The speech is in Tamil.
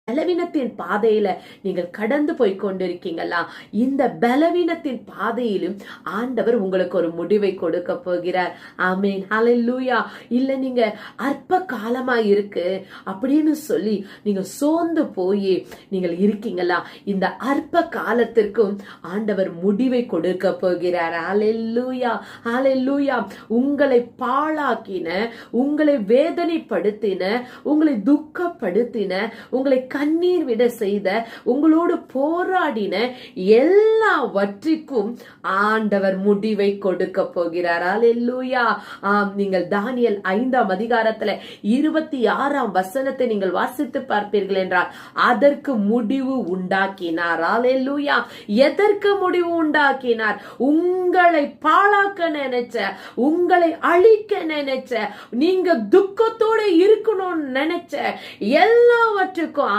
பலவீனத்தின் பாதையில நீங்கள் கடந்து போய் கொண்டிருக்கீங்களா? இந்த பலவீனத்தின் பாதையிலும் ஆண்டவர் உங்களுக்கு ஒரு முடிவை கொடுக்க போகிறார். ஆமென், ஹல்லேலூயா. இல்ல நீங்க அற்ப காலமா இருக்கு அப்படின்னு சொல்லி நீங்க சோர்ந்து போய் நீங்கள் இருக்கீங்களா? இந்த அற்ப காலத்திற்கும் ஆண்டவர் முடிவை கொடுக்க போகிறார். ஹல்லேலூயா, ஹல்லேலூயா. உங்களை பாழாக்கின, உங்களை வேதனைப்படுத்தின, உங்களை துக்கப்படுத்தின, உங்களை கண்ணீர் விட செய்த, உங்களோடு போராடின எல்லாவற்றிற்கும் ஆண்டவர் முடிவை கொடுக்க போகிறார். அல்லேலூயா. நீங்கள் தானியேல் 5ஆம் அதிகாரத்துல 26ஆம் வசனத்தை நீங்கள் வாசித்து பார்ப்பீர்கள் என்றால் அதற்கு முடிவு உண்டாக்கினார். அல்லேலூயா. எதற்கு முடிவு உண்டாக்கினார்? உங்களை பாழாக்க நினைச்ச, உங்களை அழிக்க நினைச்ச, நீங்க துக்கத்தோட இருக்கணும்னு நினைச்ச எல்லாவற்றுக்கும்